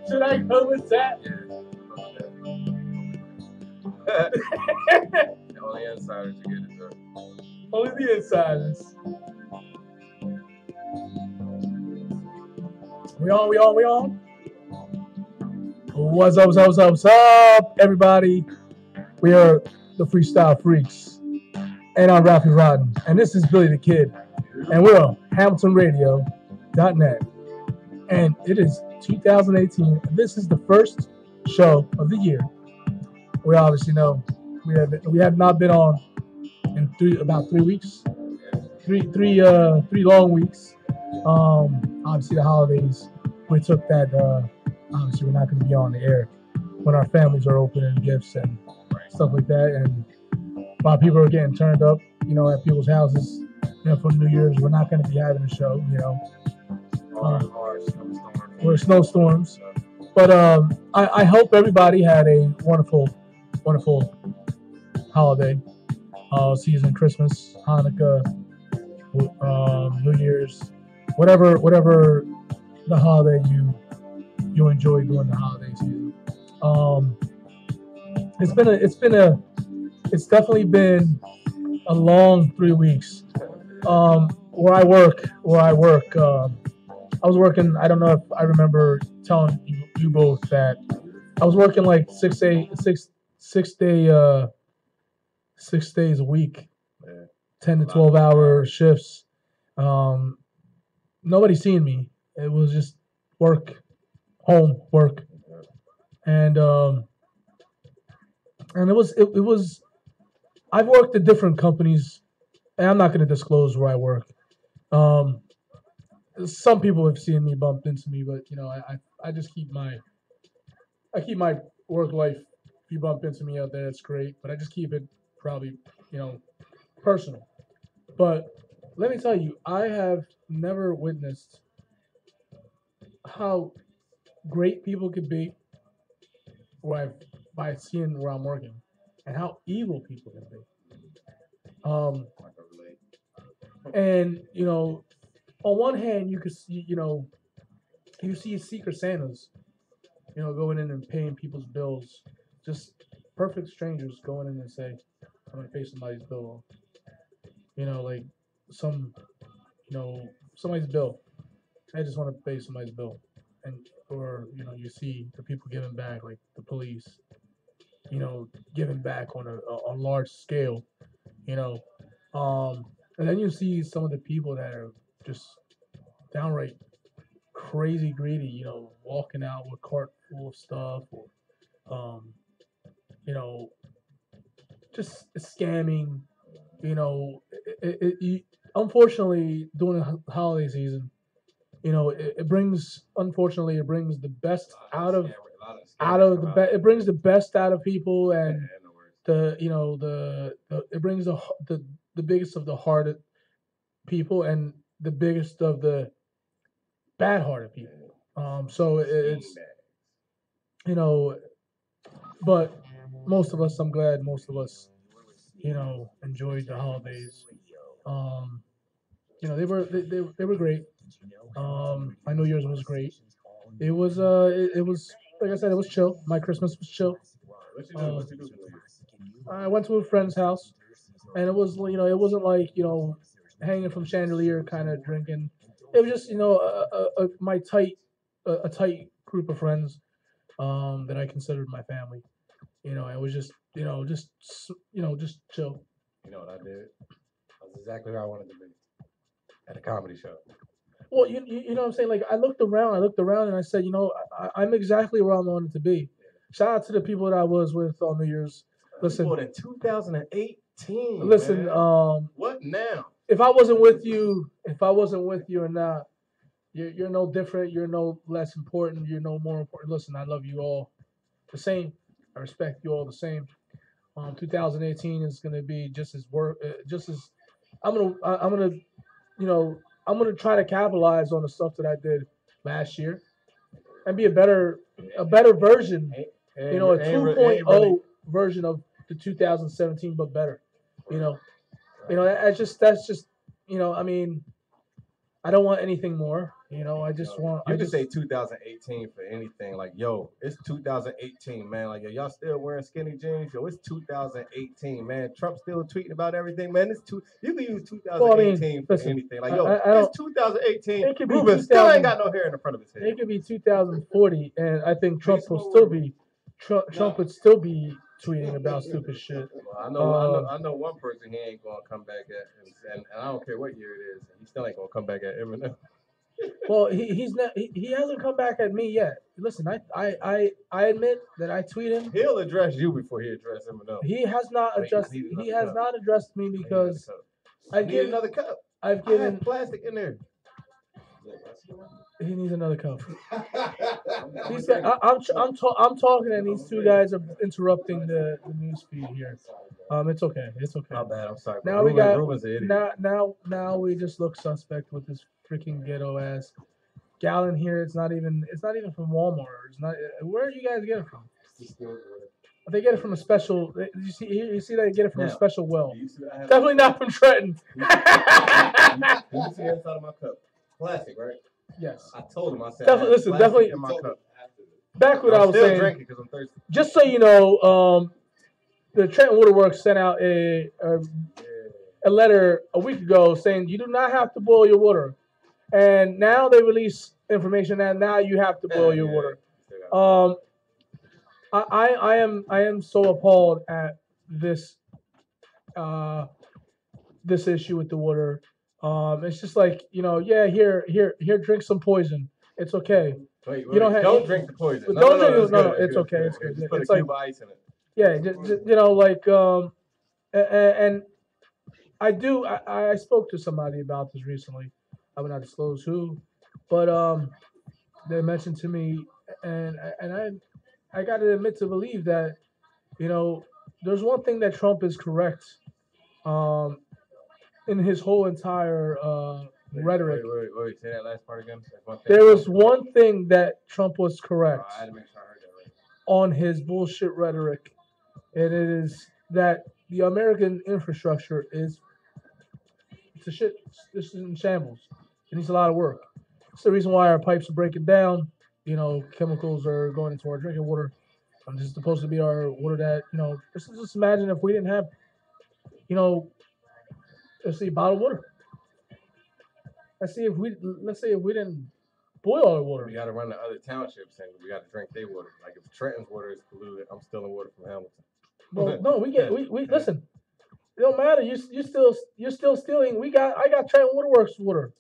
Should I go with that? Only insiders to get it done. Only the insiders. We on? What's up, everybody? We are the Freestyle Freaks. And I'm Ralphie Rodden. And this is Billy the Kid. And we're on HamiltonRadio.net. And it is 2018. This is the first show of the year. We obviously know we have not been on in about 3 weeks. Three long weeks. Obviously the holidays. We took that obviously we're not gonna be on the air when our families are opening gifts and stuff like that, and a lot of people are getting turned up, at people's houses, for New Year's. We're not gonna be having a show, or snowstorms. But I hope everybody had a wonderful holiday season, Christmas, Hanukkah, New Year's, whatever the holiday you enjoy during the holiday season. It's definitely been a long 3 weeks. Where I work, I was working. I don't know if I remember telling you both that I was working like 6 days a week, 10 to 12 hour shifts. Nobody seeing me. It was just work, home, work, and it was. I've worked at different companies, and I'm not going to disclose where I work. Some people have seen me bumped into me, but I just keep my work life. If you bump into me out there, it's great, but I just keep it probably personal. But let me tell you, I have never witnessed how great people could be by seeing where I'm working, and how evil people can be. And on one hand, you could see, you see Secret Santas, going in and paying people's bills, just perfect strangers going in and say, "I'm gonna pay somebody's bill," like some, somebody's bill. I just want to pay somebody's bill, or you see the people giving back, like the police, giving back on a large scale, you know, and then you see some of the people that are just downright crazy greedy, walking out with a cart full of stuff, or you know, just scamming, unfortunately during the holiday season. It brings, unfortunately, it brings the best it brings the best out of people, and it brings the biggest of the hearted people, and the biggest of the bad hearted people. So it's, you know but most of us, I'm glad most of us, enjoyed the holidays. um they were great. My New Year's was great. It was like I said, it was chill. My Christmas was chill. Um, I went to a friend's house, and it was, it wasn't like, hanging from chandelier kind of drinking. It was just, my a tight group of friends, that I considered my family. It was just, just chill. You know what I did? I was exactly where I wanted to be at a comedy show. Well, you know what I'm saying? Like, I looked around, and I said, I'm exactly where I wanted to be. Shout out to the people that I was with on New Year's. Listen, more than 2018. Listen, man. What now? If I wasn't with you or not, you're no different. You're no less important. You're no more important. Listen, I love you all the same. I respect you all the same. 2018 is gonna be just as I'm gonna I'm gonna try to capitalize on the stuff that I did last year and be a better version. A 2.0 version of the 2017, but better. That's just I mean, I don't want anything more. I just want. You can say 2018 for anything. Like, yo, it's 2018, man. Like, yo, y'all still wearing skinny jeans? Yo, it's 2018, man. Trump still tweeting about everything, man. You can use 2018 for anything. Like, yo, it's 2018. It could be Ruben still ain't got no hair in the front of his head. It could be 2040, and I think Trump will still be. Trump would still be tweeting about stupid shit. Well, I know one person he ain't gonna come back at, and I don't care what year it is, he still ain't gonna come back at Eminem. Well, he's not. He hasn't come back at me yet. Listen, I admit that I tweet him. He'll address you before he addresses Eminem. He has not addressed. He has not addressed me because I need another cup. I've given plastic in there. He needs another cup. I'm talking, and these two guys are interrupting the news feed here. It's okay. It's okay. My bad. I'm sorry. Now Ruben's an idiot. Now we just look suspect with this freaking ghetto ass gallon here. It's not even from Walmart. It's not. Where do you guys get it from? They get it from a special. You see they get it from a special well. Definitely not from Trenton. You can see inside of my cup. Plastic, right? Yes. I told him. I said, definitely in my cup. Back what I was saying. Drinking because I'm thirsty. Just so you know, the Trenton Waterworks sent out a letter a week ago saying you do not have to boil your water, and now they release information that now you have to boil your water. I am so appalled at this this issue with the water. It's just like, here, drink some poison. It's okay. Wait, don't drink the poison. No, it's okay. It's good. Just put it's a cube of ice in it. Yeah, and I spoke to somebody about this recently. I will not disclose who, but they mentioned to me, and I got to admit to believe that, there's one thing that Trump is correct. In his whole entire rhetoric. Wait, say that last part again. There was one thing that Trump was correct I had to make sure I heard that right. on his bullshit rhetoric, and it is that the American infrastructure it's a shit. This is in shambles. It needs a lot of work. It's the reason why our pipes are breaking down. Chemicals are going into our drinking water. This is supposed to be our water that just imagine if we didn't have let's see, bottled water. Let's say if we didn't boil our water. We got to run to other townships and we got to drink their water. Like if Trenton's water is polluted, I'm stealing water from Hamilton. Well, no, we listen. It don't matter. You're still stealing. I got Trenton Waterworks water.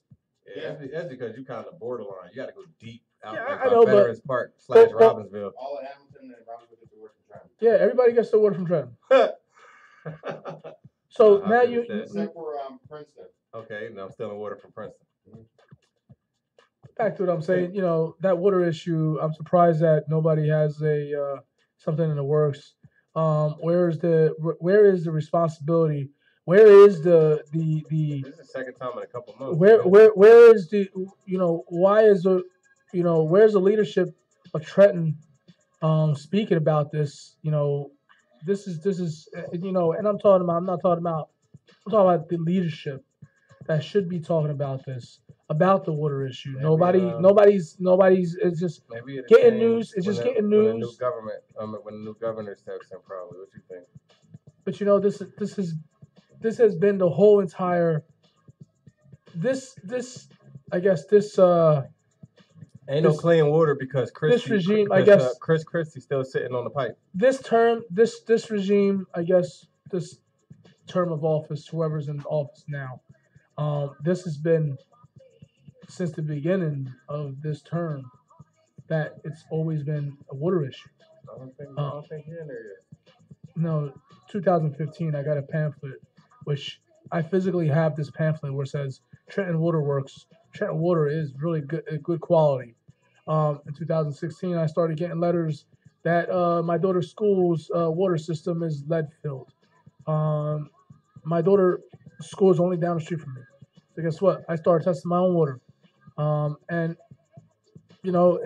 Yeah, that's because you kind of borderline. You got to go deep out. Yeah, like I know, Veterans Park / Robbinsville. All of Hamilton and Robbinsville gets the water from Trenton. Yeah, everybody gets their water from Trenton. So now except for Princeton. Okay, now I'm stealing water from Princeton. Back to what I'm saying, that water issue. I'm surprised that nobody has a something in the works. Where is the responsibility? Where is the This is the second time in a couple months. Where is the why is the where's the leadership of Trenton speaking about this? This is and I'm talking about the leadership that should be talking about this, about the water issue. Maybe, nobody's it's just getting news. It's just getting news. When the new government, when the new governor steps in, probably. What you think? But this has been the whole entire ain't no clean water because Chris Christie's still sitting on the pipe. This regime, I guess, this term of office, whoever's in office now, this has been since the beginning of this term that it's always been a water issue. I don't think you're in there yet. no, 2015, I got a pamphlet, which I physically have this pamphlet where it says Trenton Water Works. Trenton Water is really good quality. In 2016, I started getting letters that my daughter's school's water system is lead filled. Um, my daughter's school is only down the street from me. So guess what? I started testing my own water. And you know,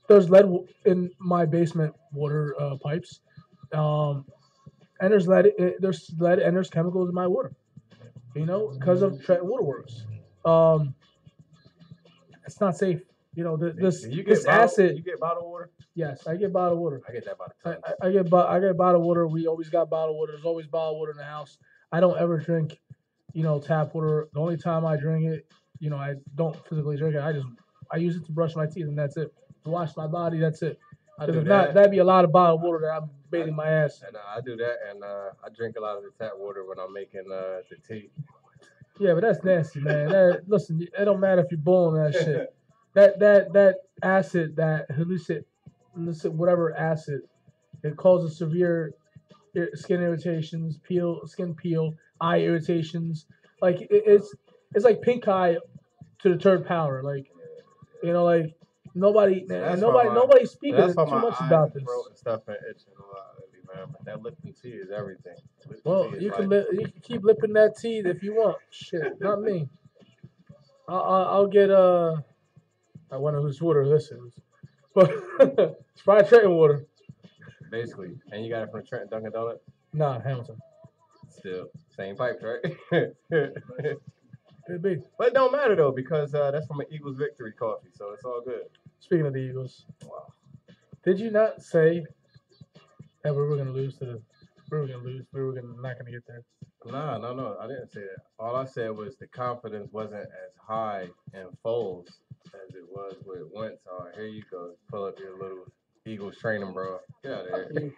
there's lead in my basement water pipes. Um, and there's lead and there's chemicals in my water. You know, because of Trenton Waterworks. Um, it's not safe. You know, this acid. You get bottled water? Yes, I get bottled water. I get that by the ton. I get bottled water. We always got bottled water. There's always bottled water in the house. I don't ever drink, tap water. The only time I drink it, I don't physically drink it. I use it to brush my teeth and that's it. To wash my body, that's it. Because if not, that'd be a lot of bottled water that I'm bathing my ass. And I do that, and I drink a lot of the tap water when I'm making the tea. Yeah, but that's nasty, man. Listen, it don't matter if you're boiling that shit. That acid, that illicit whatever acid, it causes severe skin irritations, skin peel, eye irritations. Like it's like pink eye to the third power. Like like nobody's speaking too much about this. And stuff and itching a lot lately, man. But that Lipton tea is everything. Well, you can keep lipping that tea if you want. Shit, not me. I'll get I wonder whose water this is, but it's probably Trenton water. Basically, and you got it from Trenton Dunkin' Donuts. Nah, Hamilton. Still same pipes, right? Could be. But it don't matter though because that's from an Eagles victory coffee, so it's all good. Speaking of the Eagles, Wow. Did you not say that we were going to lose to the? We were going to lose. Not going to get there. No. I didn't say that. All I said was the confidence wasn't as high in Foles as it was with Wentz. Oh, here you go. Pull up your little Eagles training, bro. Get out of here.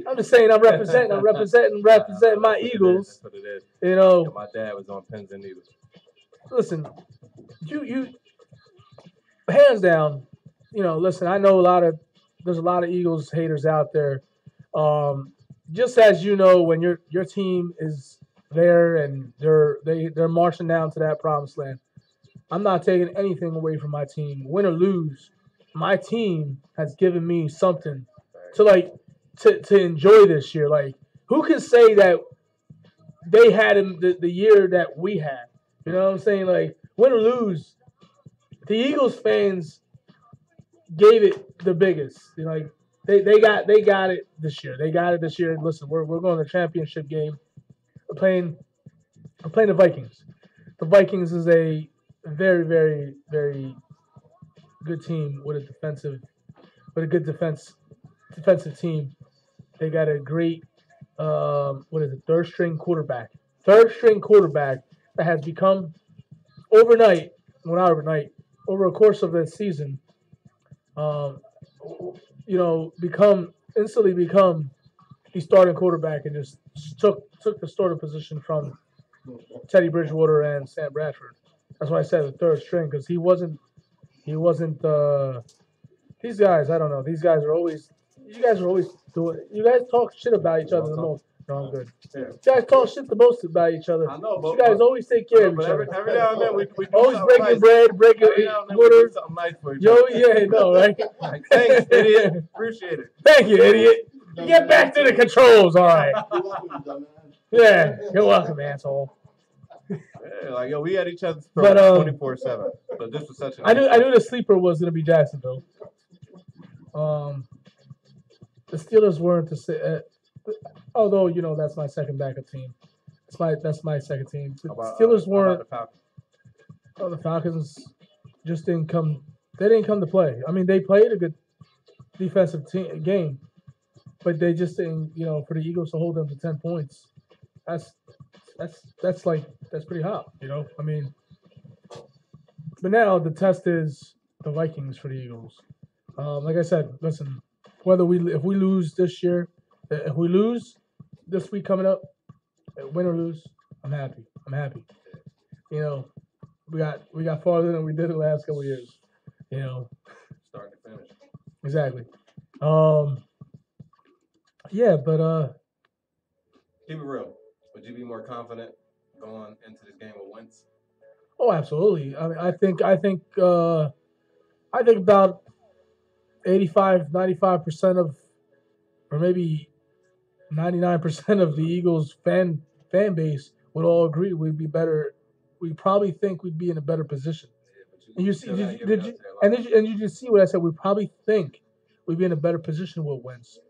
I'm just saying I'm representing my Eagles. That's what it is. Yeah, my dad was on pins and needles. Listen, you hands down, listen, I know there's a lot of Eagles haters out there. Just as when your team is there and they're marching down to that promised land. I'm not taking anything away from my team. Win or lose, my team has given me something to enjoy this year. Like, who can say that they had him the year that we had? You know what I'm saying? Like, win or lose, the Eagles fans gave it the biggest. Like they got it this year. They got it this year. Listen, we're going to the championship game. We're playing the Vikings. The Vikings is a very, very, very good team with a good defensive team. They got a great third string quarterback that has become over a course of the season, instantly become the starting quarterback and just took the starting position from Teddy Bridgewater and Sam Bradford. That's why I said the third string, because he wasn't these guys, I don't know. These guys are always doing. You guys talk shit about each other the most. No, I'm good. Yeah. You guys talk shit the most about each other. I know, but you guys always take care of each other. Every now and then we always breaking bread, breaking water. Something nice for each other. Yeah, no, right? Thanks, idiot. Appreciate it. Thank you, idiot. Get back to the controls, all right. Yeah, you're welcome, asshole. Yeah, we had each other's throats 24/7. But this was such a. I knew the sleeper was gonna be Jacksonville. The Steelers weren't to say. Although that's my second backup team. That's my second team. The Steelers weren't. The Falcons just didn't come. They didn't come to play. I mean, they played a good defensive game, but they just didn't. For the Eagles to hold them to 10 points, that's pretty hot. I mean, but now the test is the Vikings for the Eagles. Like I said, listen, if we lose this year. If we lose this week coming up, win or lose, I'm happy. We got farther than we did the last couple of years. Starting to finish. Exactly. Yeah, but Keep it real. Would you be more confident going into this game with Wentz? oh, absolutely. I mean, I think about 85, 95% of, or maybe 99% of the Eagles fan base would all agree we'd be better. We probably think we'd be in a better position. Yeah, but And you see, still gotta give it up to their line. and you just see what I said. We probably think we'd be in a better position with Wentz.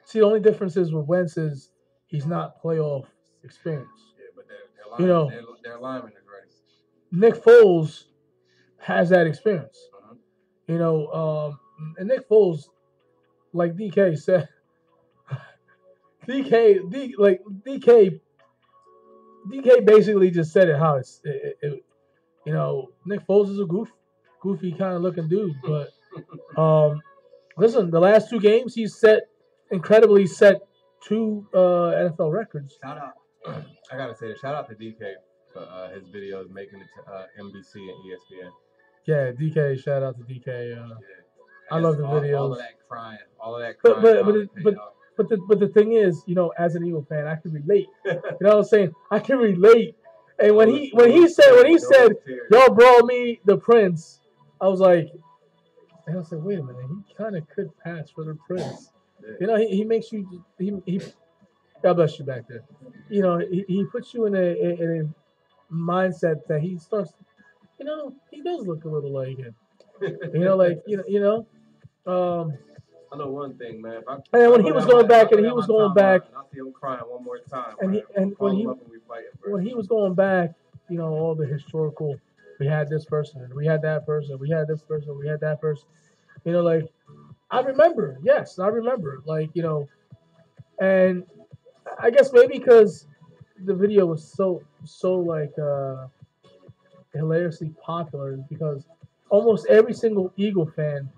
See, the only difference is with Wentz is he's not playoff experience. Yeah, but their You lineman, know, their lineman is ready. Nick Foles has that experience. Uh-huh. You know, and Nick Foles, like DK said, DK basically just said it how you know, Nick Foles is a goofy kind of looking dude, but listen, the last two games he's incredibly set two NFL records. Shout out, I gotta say, shout out to DK for his videos making it to NBC and ESPN. Yeah, DK. Shout out to DK. Yeah. I love the videos. All of that crying, But the thing is, you know, as an Eagle fan, I can relate. You know what I'm saying? I can relate. And when he said, "Y'all brought me the Prince," I was like, and I said, "Wait a minute, he kind of could pass for the Prince." Yeah. You know, he makes you he God bless you back there. You know, he puts you in a mindset that he starts. You know, he does look a little like him. You know, like I know one thing, man. And when he was going back, and he was going back, I see him crying one more time. and when he was going back, you know, all the historical. We had this person, and we had that person, we had this person, we had that person. You know, like I remember. Yes, I remember. Like you know, and I guess maybe because the video was so like hilariously popular, is because almost every single Eagle fan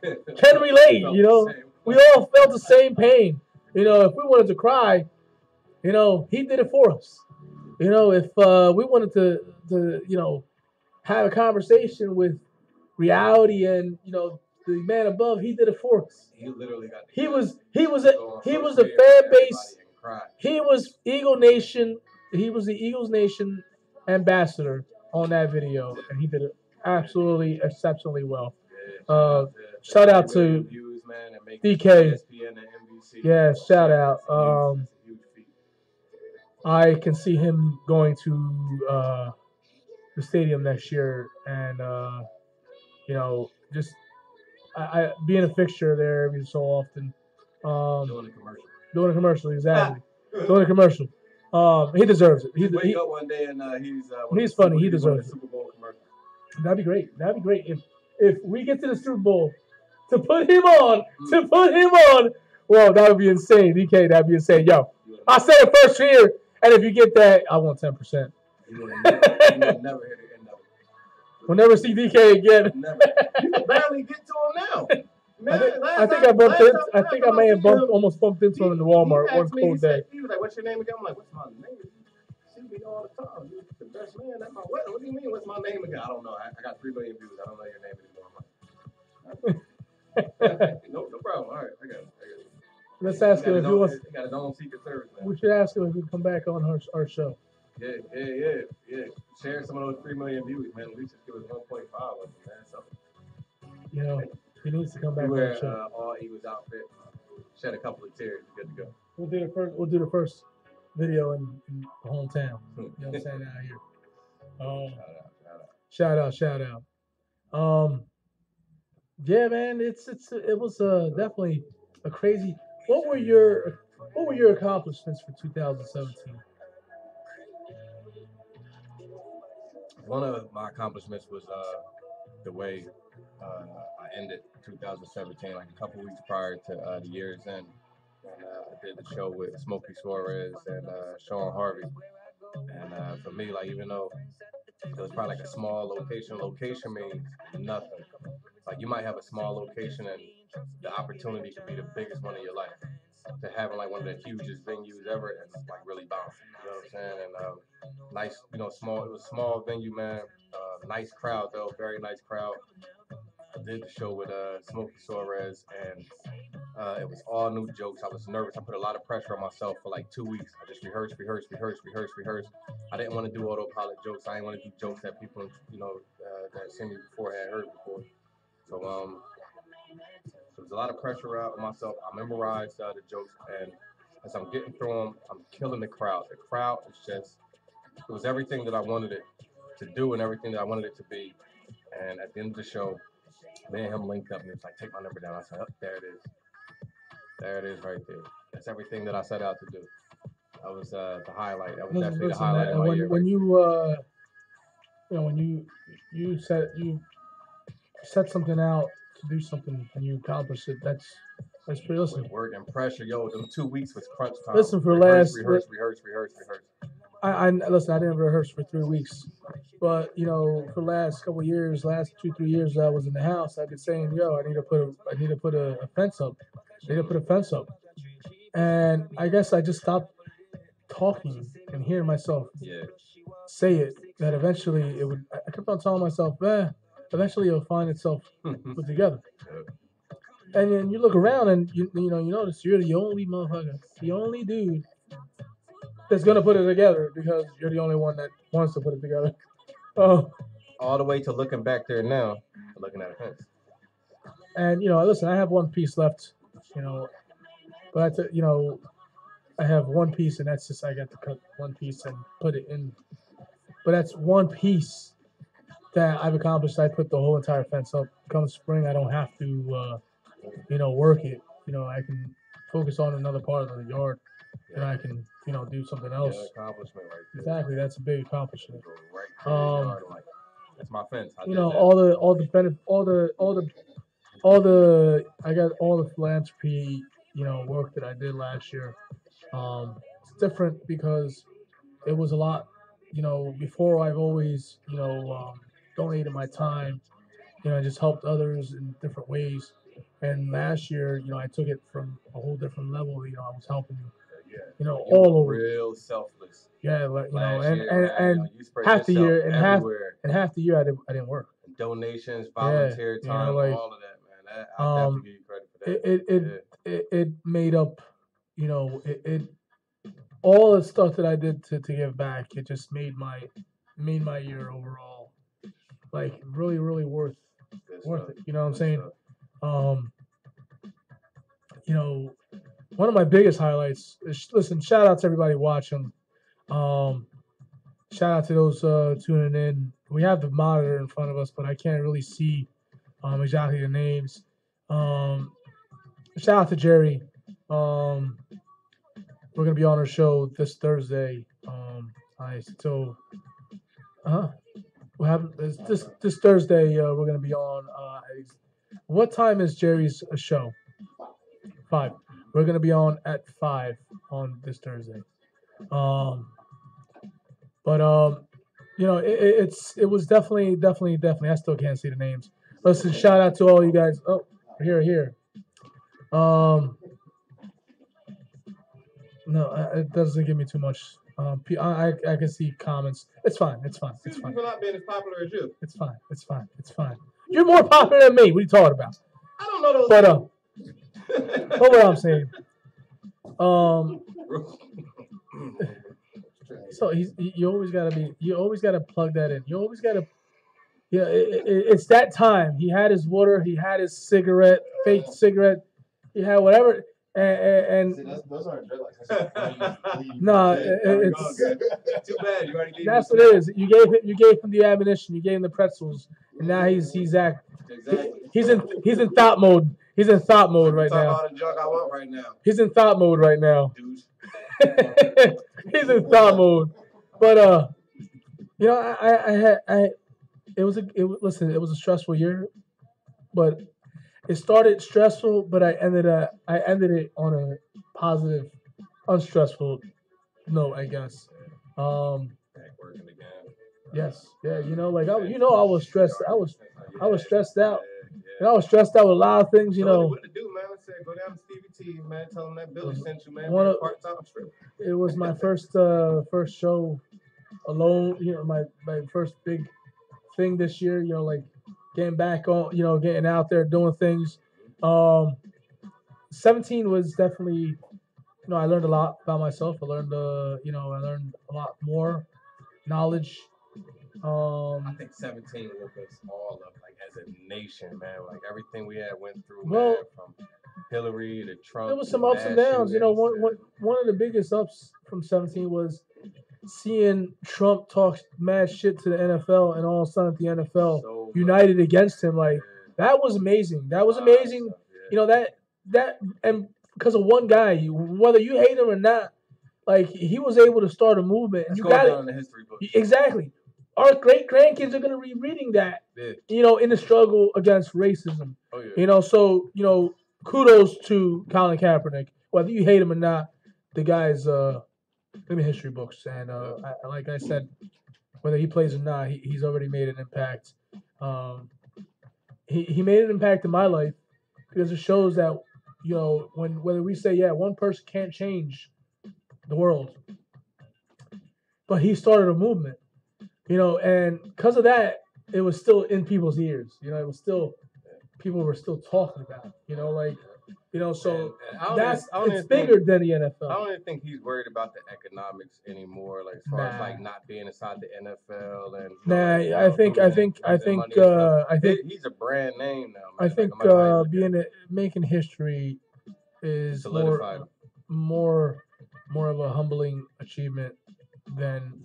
can relate. You know, we all felt the same pain. You know, if we wanted to cry, you know, he did it for us. You know, if we wanted to you know have a conversation with reality and you know the man above, he did it for us. He literally got. He was a fan base. He was Eagle Nation. He was the Eagles Nation ambassador on that video, and he did it absolutely exceptionally well. Shout out to DK. Yeah, shout out. I can see him going to the stadium next year, and you know, just I being a fixture there every so often. Doing a commercial, exactly. Doing a commercial. He deserves it. Wake up one day and he's funny. He deserves it. Super Bowl commercial. That'd be great. That'd be great if we get to the Super Bowl to put him on. Well, that would be insane. DK, that'd be insane. Yo, I said it first here, and if you get that, I want 10%. You will never hear the end of it. We'll never see DK again. Never. You can barely get to him now. Man, I think I may have almost bumped into him in the Walmart one cold day. He was like, "What's your name again?" I'm like, "What's my name?" See me all the time. You're the best man. What do you mean? What's my name again? I don't know. I got 3 million views. I don't know your name anymore. No problem. All right, I got it. Let's ask him if he wants. He got his own secret service, man. We should ask him if he can come back on our show. Yeah. Share some of those 3 million views, man. At least just give us 1.5 of them, man. Something. You know, he needs to come back on the show. All Eagles outfit. Shed a couple of tears. You're good to go. We'll do the first video in the hometown. You know what I'm saying, out here. Shout out. Yeah, man, it was definitely a crazy. What were your accomplishments for 2017? One of my accomplishments was the way I ended 2017, like a couple weeks prior to the year's end. And I did the show with Smokey Suarez and Sean Harvey. And for me, like, even though it was probably like a small location means nothing. Like, you might have a small location and the opportunity could be the biggest one in your life. To having like one of the hugest venues ever and like really bouncing, you know what I'm saying? And nice, you know, it was a small venue, man. Nice crowd though, very nice crowd. I did the show with Smokey Suarez and It was all new jokes. I was nervous. I put a lot of pressure on myself for like 2 weeks. I just rehearsed. I didn't want to do autopilot jokes. I didn't want to do jokes that people, that seen me before had heard before. So there was a lot of pressure out on myself. I memorized the jokes, and as I'm getting through them, I'm killing the crowd. The crowd is just, it was everything that I wanted it to do and everything that I wanted it to be. And at the end of the show, me and him linked up, and he was like, "Take my number down." I said, "Oh, there it is. There it is right there. That's everything that I set out to do." That was the highlight. That was definitely the highlight of my year. When you set something out to do something and you accomplish it, that's pretty. Listen, with work and pressure, them 2 weeks was crunch time. Listen, for rehearse. I listen. I didn't rehearse for 3 weeks, but for the last couple of years, last 2-3 years that I was in the house, I've been saying, I need to put a fence up. I need to put a fence up, and I guess I just stopped talking and hearing myself say it. That eventually it would. I kept on telling myself, eventually it'll find itself put together. And then you look around and you notice you're the only motherfucker, the only dude that's gonna put it together because you're the only one that wants to put it together. Oh, all the way to looking back there now, looking at a fence. And listen, I have one piece left, but I have one piece, and that's just I got to cut one piece and put it in. But that's one piece that I've accomplished. I put the whole entire fence up. Come spring, I don't have to, work it. I can focus on another part of the yard, and I can, do something else. Accomplishment right there. Exactly, that's a big accomplishment. That's my fence. I got all the philanthropy, work that I did last year. It's different because it was a lot. Before I've always, donated my time, just helped others in different ways. And last year, I took it from a whole different level. I was helping, all over. Real selfless. Yeah, and half the year and half the year I didn't work. Donations, volunteer time, all of that, man. I definitely give you credit for that. It made up, it all the stuff that I did to give back. It just made my year overall like really worth it. You know what I'm saying? One of my biggest highlights is, listen, shout out to everybody watching. Shout out to those tuning in. We have the monitor in front of us, but I can't really see exactly the names. Shout out to Jerry. We're gonna be on our show this Thursday. What happened is this Thursday we're gonna be on. What time is Jerry's show? 5. We're gonna be on at 5 on this Thursday. It was definitely. I still can't see the names. Listen, shout out to all you guys. Oh, here. No, it doesn't give me too much. I can see comments. It's fine. People not being as popular as you. It's fine. You're more popular than me. What are you talking about? I don't know those. But what I'm saying. So you always gotta plug that in. You always gotta. Yeah, it's that time. He had his water. He had his cigarette, fake cigarette. He had whatever. And see, those aren't dreadlocks. No, it's too bad. You already gave that's what it is. You gave him the ammunition. You gave him the pretzels, and now he's in thought mode. He's in thought mode right now. All the junk I want right now. He's in thought mode right now. He's in thought mode. But it was a stressful year, but it started stressful, but I ended it on a positive, unstressful note, I guess. Back working again. Yes, yeah, I was stressed. I was stressed out. And I was stressed out with a lot of things, What to do, man? Let's say go down to Stevie T, man. Tell him that Billy sent you, man. Part-time strip. It was my first show alone. My first big thing this year. Like getting back on. Getting out there doing things. 17 was definitely, I learned a lot about myself. I learned, I learned a lot more knowledge. I think 17 woke us all up, like as a nation, man. Like everything we had went through, Well, man, from Hillary to Trump. There was to some ups and mass downs. shootings, One of the biggest ups from 17 was seeing Trump talk mad shit to the NFL, and all of a sudden the NFL So united against him. Like that was amazing. That was amazing. stuff, yeah. That and because of one guy, whether you hate him or not, like he was able to start a movement, and That's you going got down it in the history books. exactly. Our great grandkids are gonna be reading that, Yeah. in the struggle against racism. Oh yeah. So kudos to Colin Kaepernick. Whether you hate him or not, the guy's in the history books, and like I said, whether he plays or not, he's already made an impact. He made an impact in my life because it shows that whether we say one person can't change the world, but he started a movement, and because of that, it was still in people's ears. It was still people were still talking about it. So it's bigger than the NFL. I don't even think he's worried about the economics anymore, like as far as like not being inside the NFL and. I think he's a brand name now. Man. I think making history is more of a humbling achievement than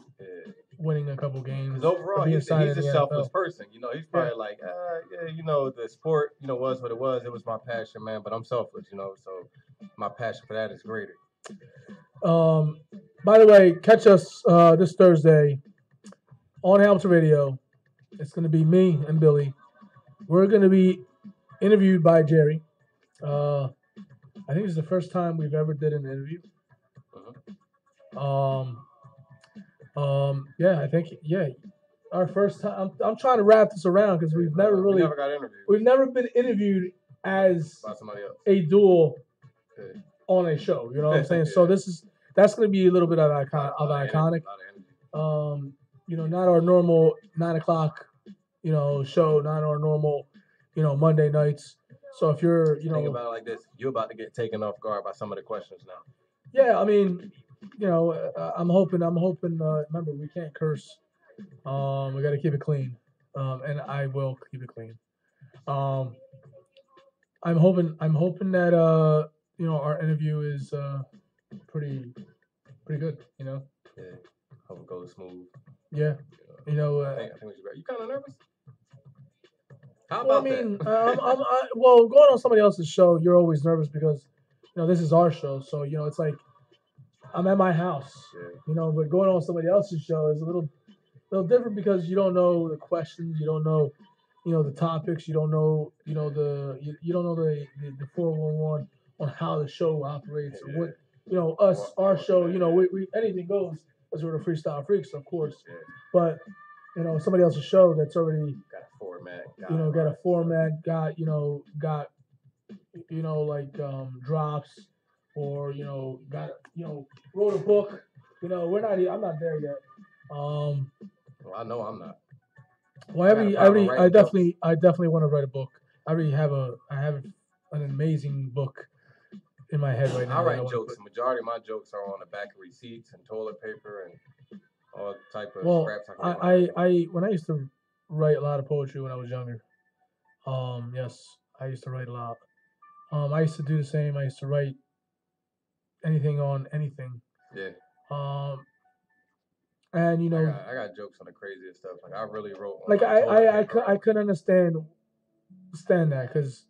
winning a couple games. Because overall, he's a selfless person. He's probably like, the sport, was what it was. It was my passion, man. But I'm selfless, so my passion for that is greater. By the way, catch us this Thursday on Hamilton Radio. It's going to be me and Billy. We're going to be interviewed by Jerry. I think it's the first time we've ever did an interview. I think our first time. I'm trying to wrap this around because we've never got interviewed. We've never been interviewed as by somebody else. A duel on a show. You know what I'm saying? So that's going to be a little bit of iconic. Not our normal 9 o'clock, show, not our normal, Monday nights. So if you're, think about it like this, you're about to get taken off guard by some of the questions now. Yeah, I mean, I'm hoping. Remember, we can't curse. We got to keep it clean, and I will keep it clean. I'm hoping that our interview is pretty good. Yeah, hope it goes smooth. Yeah, I think you kind of nervous. How about that? Well, going on somebody else's show, you're always nervous because this is our show. So it's like I'm at my house. Yeah. But going on somebody else's show is a little different because you don't know the questions, you don't know, the topics, you don't know, you don't know the 411 on how the show operates. Yeah. What our show, we anything goes as we're the Freestyle Freaks, of course. Yeah. But somebody else's show that's already got a format, drops, or wrote a book. I'm not there yet. Well, I know I'm not. Well, I definitely want to write a book. I have an amazing book in my head right now. I write jokes. The majority of my jokes are on the back of receipts and toilet paper and all type of scraps. When I used to write a lot of poetry when I was younger. Yes, I used to write a lot. I used to do the same. I used to write anything on anything. Yeah. And I got jokes on the craziest stuff. Like I really wrote. Like I couldn't understand that because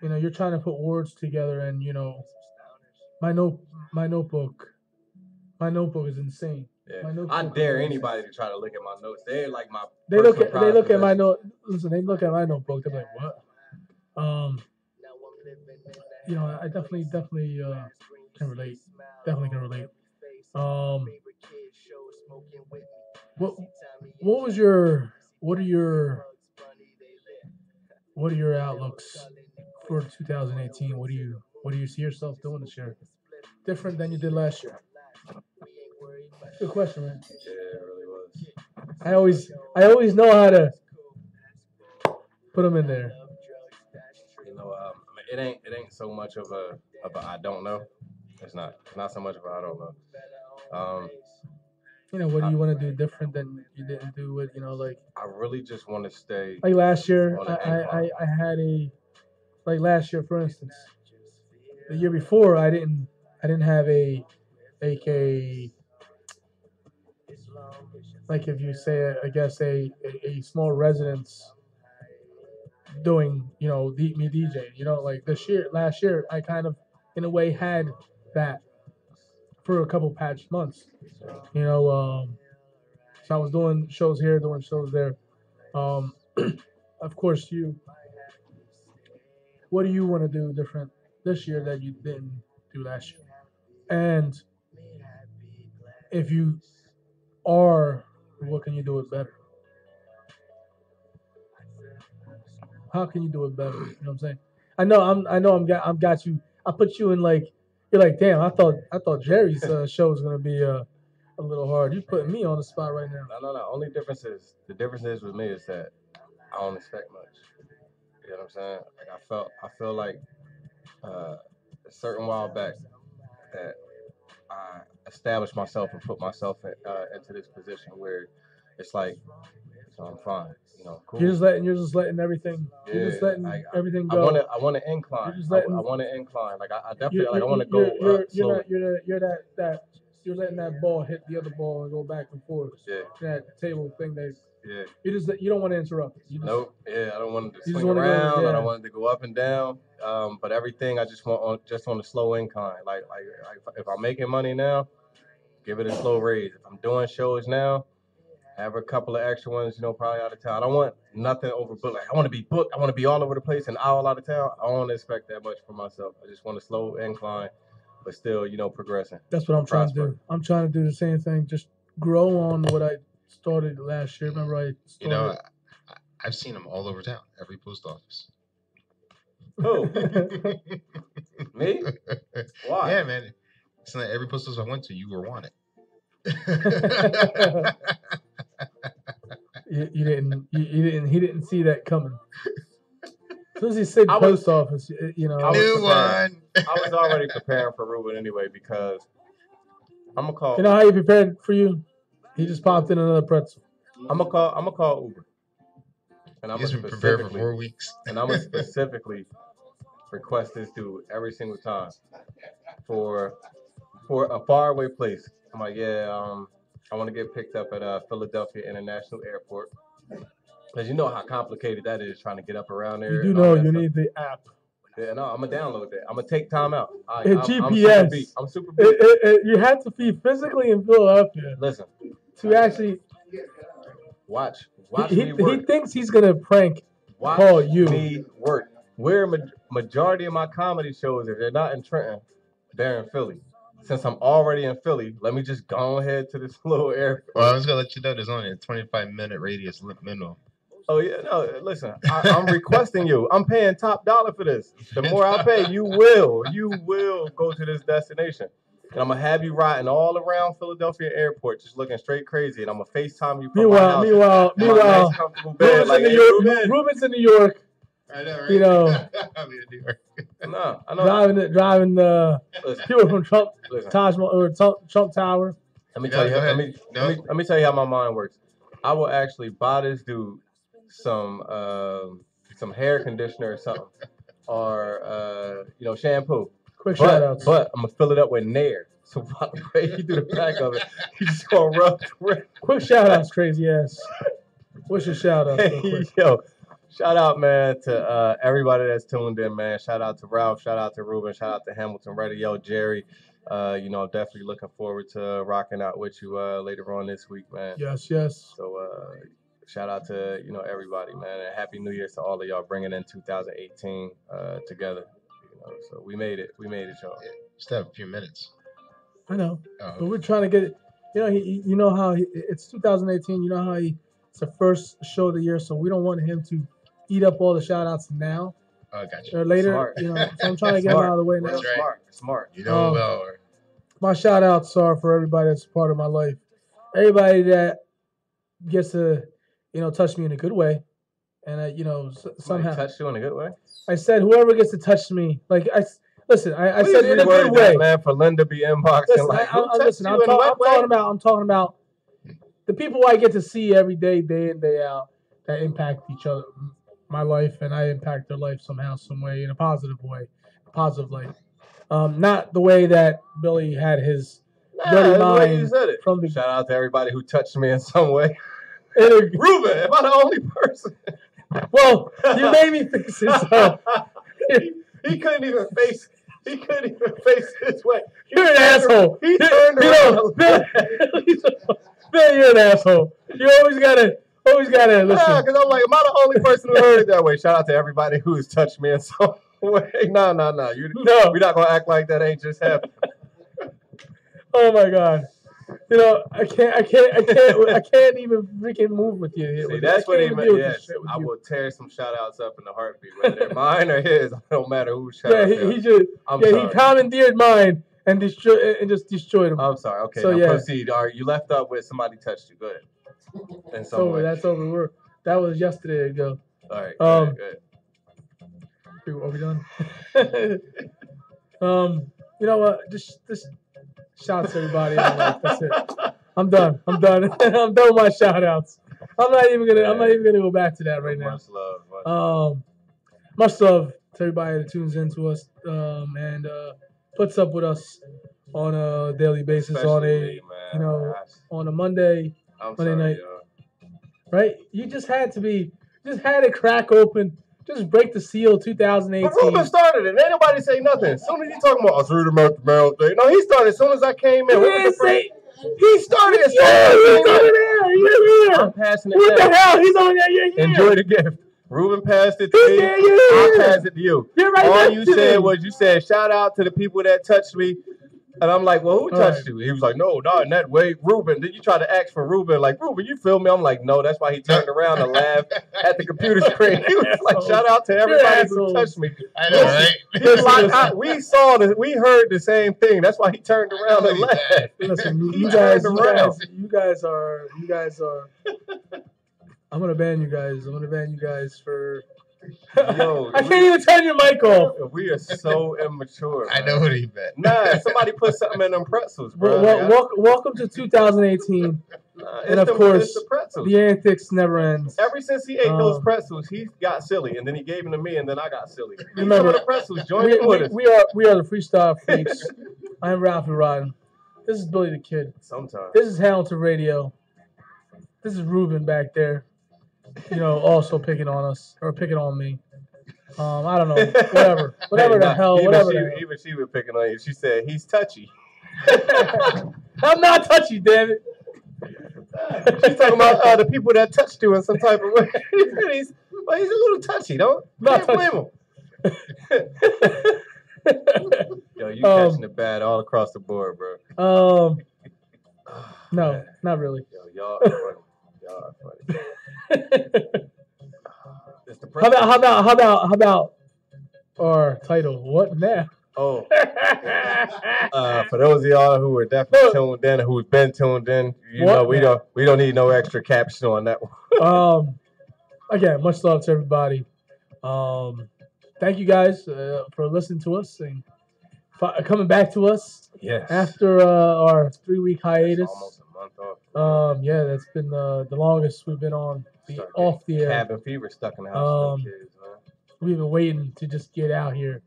you're trying to put words together, and my notebook is insane. Yeah. I dare anybody to try to look at my notes. They're like my. They look at my note. Listen, they look at my notebook. They're like, what? I definitely can relate. Definitely can relate. What are your outlooks for 2018? What do you see yourself doing this year? Different than you did last year? Good question, man. Yeah, it really was. I always know how to put them in there. you know, I mean, it ain't so much of a I don't know. It's not so much of a I don't know. Um, You know, what do I, you want to do different than you didn't do with, like I really just want to stay like last year. on I an I incline. I I had a like last year, for instance. The year before, I didn't have like a like if you say I guess a small residence doing me DJing. Like this year, last year, I kind of in a way had that for a couple patch months. You know, so I was doing shows here, doing shows there. Um, of course, what do you want to do different this year that you didn't do last year? And if you are, what can you do it better? How can you do it better? You know what I'm saying? I got you. I put you in like you're like, damn. I thought Jerry's show was gonna be a little hard. You putting me on the spot right now. No. Only difference is the difference is with me is that I don't expect much. You know what I'm saying? Like I feel like a certain while back that I established myself and put myself into this position where it's like, so I'm fine. You know, cool. You're just letting everything. Yeah, You're just letting everything I go. want to incline. You're just I letting. want to incline. Like I definitely You're like I want to you're go you're up you're slowly. not you're that you're letting that ball hit the other ball and go back and forth. Yeah. That table thing that Yeah. you don't want to interrupt. Nope. Yeah, I don't want it to You just swing wanna go, around. I yeah. don't want it to go up and down. But everything I just want on the slow incline. Like if I'm making money now, give it a slow raise. If I'm doing shows now, have a couple of extra ones, probably out of town. I don't want nothing overbooked. Like I want to be booked. I want to be all over the place and all out of town. I don't expect that much for myself. I just want a slow incline, but still, progressing. That's what I'm trying to do. I'm trying to do the same thing. Just grow on what I started last year. Remember, I started. I've seen them all over town, every post office. Who? Me? Why? Yeah, man. It's like every post office I went to, you were wanted. You didn't. He didn't see that coming. As soon as he said post office, New one. I was already preparing for Ruben anyway because I'm gonna call. You know how he prepared for you? He just popped in another pretzel. I'm gonna call Uber. And I'm He's been prepared for 4 weeks. And I'm gonna specifically request this dude every single time for a faraway place. I'm like, yeah, I want to get picked up at Philadelphia International Airport. Because you know how complicated that is trying to get up around there. You do know you need the app. Yeah, no, I'm going to download that. I'm going to take time out. GPS. I'm super beat. You have to be physically in Philadelphia. Listen. To actually. Watch me work. He thinks he's going to prank call you. Me work. Where majority of my comedy shows, if they're not in Trenton, they're in Philly. Since I'm already in Philly, let me just go ahead to this little airport. Well, I was going to let you know there's only a 25-minute radius minimum. Oh, yeah. No, listen, I'm requesting you. I'm paying top dollar for this. The more I pay, you will go to this destination. And I'm going to have you riding all around Philadelphia Airport, just looking straight crazy. And I'm going to FaceTime you from my house. Meanwhile, Ruben's in New York. I know, right? You know, I'm in New York. No, I know. Driving the people from Trump Trump Tower. Let me tell you. Let me tell you how my mind works. I will actually buy this dude some hair conditioner or something, or shampoo. Quick shout outs. But I'm gonna fill it up with Nair. So by the way you do the back of it, you just gonna rub. Quick shout outs, crazy ass. What's your shout out? Hey, yo, shout out, man, to everybody that's tuned in, man. Shout out to Ralph. Shout out to Ruben. Shout out to Hamilton Radio, Jerry. I'm definitely looking forward to rocking out with you later on this week, man. Yes. So shout out to everybody, man, and happy New Year to all of y'all bringing in 2018 together. So we made it, y'all. Yeah, just have a few minutes. I know, but we're trying to get it. You know how it's 2018. You know how it's the first show of the year, so we don't want him to eat up all the shout outs now. Oh, gotcha. Or later, Smart. So I'm trying to get him out of the way now. That's right. Smart. You know well. My shout outs are for everybody that's a part of my life. Everybody that gets to, touch me in a good way. and Somebody somehow touched you in a good way. I said whoever gets to touch me, like I said Please in a good reword way. that, man, for Linda be inboxing Listen, like, who touched listen, you in a wet way? I'm talking about the people I get to see every day, day in, day out, that impact each other, my life, and I impact their life somehow, some way, in a positive way, positive light. Not the way that Billy had his dirty That's the way you mind said it. from the. Shout out to everybody who touched me in some way. Ruben, am I the only person? Well, you made me think so. he couldn't even face. He couldn't even face his way. You're an asshole. He turned around. Bill, you're an asshole. You always gotta listen. Yeah, because I'm like, am I the only person who heard it that way? Shout out to everybody who's touched me in some way. No. We're not gonna act like that ain't just happened. Oh my God. I can't even freaking move with you. See, that's what he meant. Yes, I will tear some shout outs up in a heartbeat, whether they're mine or his. It don't matter who shout out. He commandeered mine and just destroyed him. I'm sorry. Okay, so, now proceed. All right, you left up with somebody touched you. Go ahead. That's over. That's over. That was yesterday ago. All right. Good. Are we done? You know what? Just shout out to everybody. That's it. I'm done. I'm done with my shout outs. I'm not even gonna go back to that right now. Much love. Much love to everybody that tunes in to us and puts up with us on a daily basis. Especially on a Monday night. Yo. Right? You just had to crack open. Just break the seal 2018. But Ruben started it. Ain't nobody say nothing. As soon as he talking about, I was reading about the mail thing. No, he started as soon as I came in. He started. He's over there. You're here. I'm passing it What down. the hell? He's over there. You're here. Enjoy the gift. Ruben passed it to me. I passed it to you. You're right. All you said was shout out to the people that touched me. And I'm like, well, who touched you? He was like, no, not in that way. Ruben. Then you try to ask for Ruben. Like, Ruben, you feel me? I'm like, no, that's why he turned around and laughed at the computer screen. He was like, shout out to everybody who touched me. I know, right? We saw this. We heard the same thing. That's why he turned around and laughed. Listen, you guys are. I'm gonna ban you guys for. Yo, I can't even turn your mic off. We are so immature. I know what he meant. Nah, somebody put something in them pretzels, bro. Welcome to 2018. And of course, the antics never ends. Ever since he ate those pretzels, he got silly, and then he gave them to me, and then I got silly. Remember, the pretzels. Join in with us. We are the Freestyle Freaks. I'm Ralphie Rodden. This is Billy the Kid. Sometimes. This is Hamilton Radio. This is Ruben back there. Also picking on us or picking on me. I don't know. Whatever. Whatever the hell. Even she was picking on you. She said he's touchy. I'm not touchy, damn it. She's talking about the people that touched you in some type of way. he's a little touchy, don't? Not touchy. Blame him. Yo, you catching it bad all across the board, bro. No, not really. Yo, y'all are funny. Y'all are funny. How about our title? What now? Oh, for those of y'all who are definitely tuned in, who've been tuned in, we don't need no extra caption on that one. Again, much love to everybody. Thank you guys for listening to us and coming back to us. Yes. After our 3-week hiatus. Almost a month off. Yeah, that's been the longest we've been off the air. Cabin fever stuck in the house. Kids, man. We've been waiting to just get out here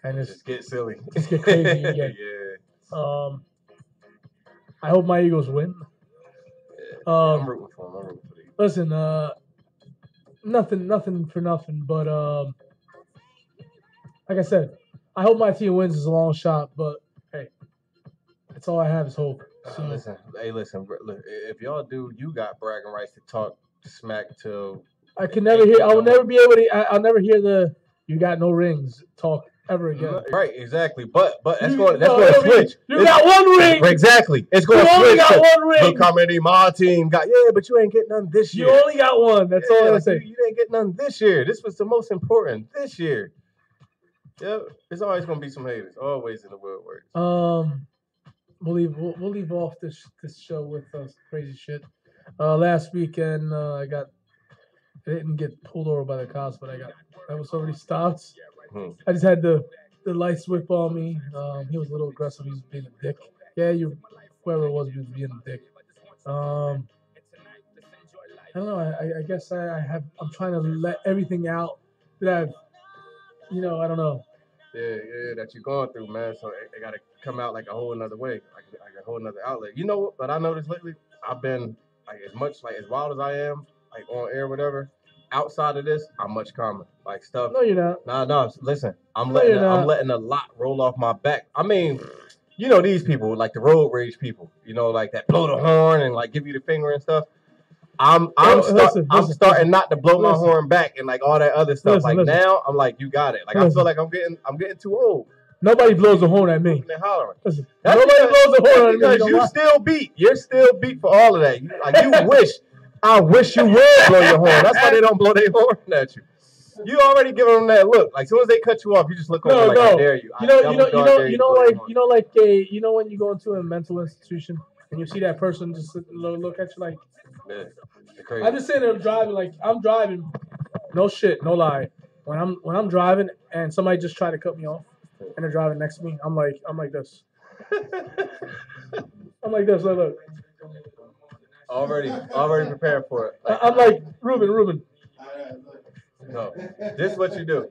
and just get silly, just get crazy again. Yeah. I hope my Eagles win. Yeah, I'm rooting for them. I'm rooting for the Eagles. Listen, nothing for nothing, but like I said, I hope my team wins. Is a long shot, but hey, that's all I have is hope. So. Listen. If y'all do, you got bragging rights to talk smack to. I can never hear. I will never be able to. I'll never hear the "you got no rings" talk ever again. Right, exactly. But that's going to switch. You got one ring. Exactly. It's going to switch. You only got one ring. Look how many my team got. Yeah, but you ain't getting none this year. You only got one. That's all I say. You didn't get none this year. This was the most important this year. Yep. There's always going to be some haters. Always in the woodwork. We'll leave off this show with crazy shit. Last weekend, I got I didn't get pulled over by the cops, but I was already stopped. Hmm. I just had the lights whip on me. He was a little aggressive. He was being a dick. Yeah, whoever it was, he was being a dick. I don't know. I guess I'm trying to let everything out that I've, I don't know. Yeah, that you're going through, man. So it got to come out like a whole another way, like a whole another outlet. You know what I noticed lately? I've been like as wild as I am, like on air, whatever. Outside of this, I'm much calmer. Like stuff. No, you're not. No. Listen, I'm No, you're I'm not. letting a lot roll off my back. I mean, you know these people, like the road rage people. You know, like that blow the horn and like give you the finger and stuff. I'm starting not to blow my horn back and like all that other stuff. Now I'm like, you got it. Like I feel like I'm getting too old. Nobody blows a horn at me. They're hollering. Nobody blows a horn at me. Because you still beat. You're still beat for all of that. I wish you would blow your horn. That's why they don't blow their horn at you. You already giving them that look. Like as soon as they cut you off, you just look over like I dare you. When you go into a mental institution and you see that person just look at you like. Yeah, crazy. I'm just sitting there driving, like I'm driving, no shit, no lie. When I'm driving and somebody just tried to cut me off and they're driving next to me, I'm like this. I'm like this. Look. Already prepared for it. I'm like Ruben. No, this is what you do.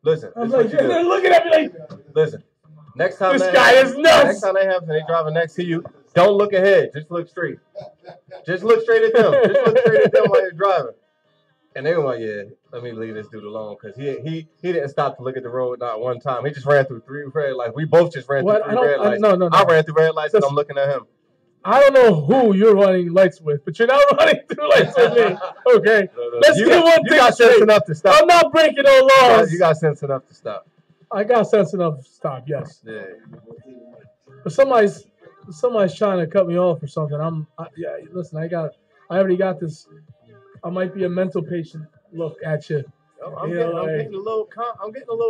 Listen, I'm like, they're looking at me like. Listen, next time this guy is nuts. Next time they driving next to you, don't look ahead. Just look straight. Just look straight at them. While you're driving. And they were like, yeah, let me leave this dude alone because he didn't stop to look at the road not one time. He just ran through 3 red lights. We both just ran through 3 red lights. No. I ran through red lights and I'm looking at him. I don't know who you're running lights with, but you're not running through lights with me. Okay. No. Let's get one thing. You got sense enough to stop. I'm not breaking no laws. You got sense enough to stop. I got sense enough to stop, yes. Yeah. But somebody's trying to cut me off or something. Listen, I already got this. I might be a mental patient look at you. I'm getting a little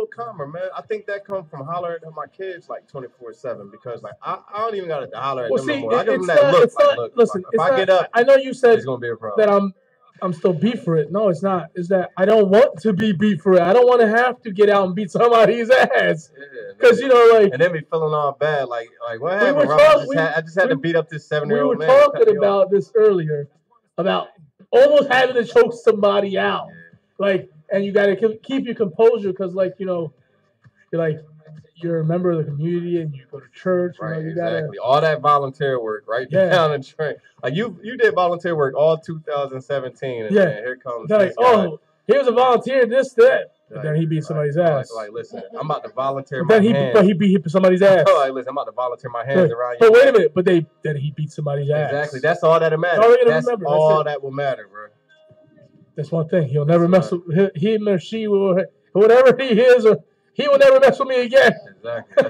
calmer, man. I think that comes from hollering at my kids like 24/7 because like I don't even got to holler at them no more. I give them that look. Listen, if I get up, I know you said it's gonna be a problem. That I'm still beat for it. No, it's not. It's that I don't want to be beat for it. I don't want to have to get out and beat somebody's ass. Because and then be feeling all bad. Like what happened? I just had to beat up this 7-year-old man. We were talking about this earlier about almost having to choke somebody out. Like, and you got to keep your composure because, you're a member of the community and you go to church. Right, exactly. All that volunteer work, right? Down and train. Like you did volunteer work all 2017, and here comes. Like, here's a volunteer, this, that. But then he beat somebody's ass. Like, listen, I'm about to volunteer my hands. But he beat somebody's ass. Listen, I'm about to volunteer my hands around you. But wait a minute. But then he beat somebody's ass. Exactly. That's all that matters. That's all that will matter, bro. That's one thing. He'll never mess with him or she or whatever he is, or he will never mess with me again. Exactly.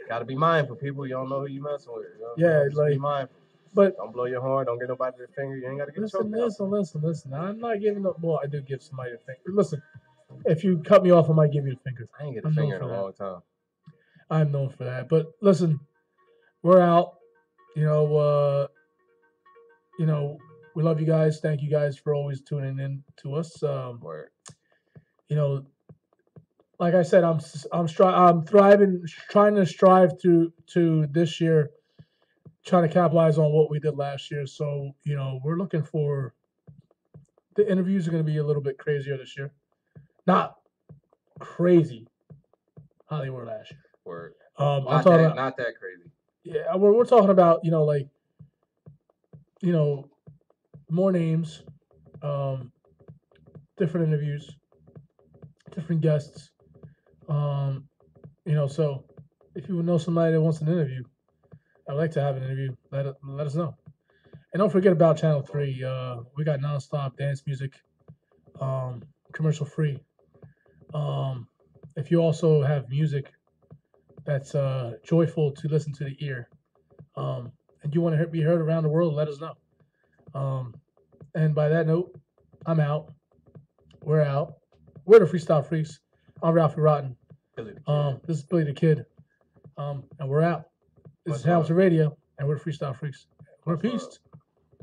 Gotta be mindful, people. You don't know who you messing with. Be mindful. But don't blow your horn. Don't get nobody the finger. You ain't gotta get choked out. Listen. I'm not giving up. Well, I do give somebody the finger. Listen, if you cut me off, I might give you the finger. I ain't get the finger in a long time. I'm known for that. But listen, we're out. We love you guys. Thank you guys for always tuning in to us. Like I said, I'm thriving, trying to strive to this year, trying to capitalize on what we did last year. So we're looking for the interviews are going to be a little bit crazier this year. Not crazy, how they were last year. Word. I'm talking about, not that crazy. Yeah, we're talking about more names, different interviews, different guests. So if you know somebody that wants an interview, I'd like to have an interview. Let us know. And don't forget about Channel 3. We got nonstop dance music, commercial free. If you also have music that's joyful to listen to the ear, and you want to be heard around the world, let us know. And by that note, I'm out. We're out. We're the Freestyle Freaks. I'm Ralphie Rotten. This is Billy the Kid. And we're out. This is Hamilton Radio, and we're the Freestyle Freaks. We're peace.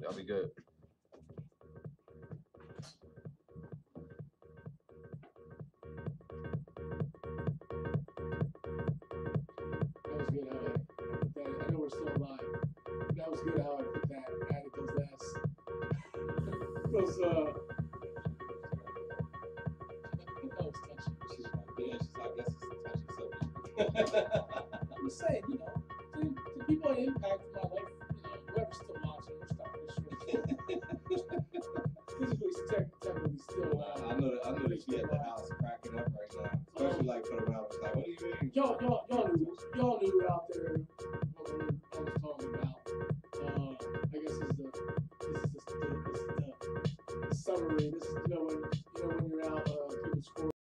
Y'all be good. Because that was touching. She's like, yeah, I guess it's a touchy subject. I'm just saying, you know, the people that impacted my life, you know, whoever's still watching, we're stopping this shit. Physically, technically still. I know that she at the house cracking up right now. Especially like for the round. It's like, what do you mean? Y'all knew we were out there.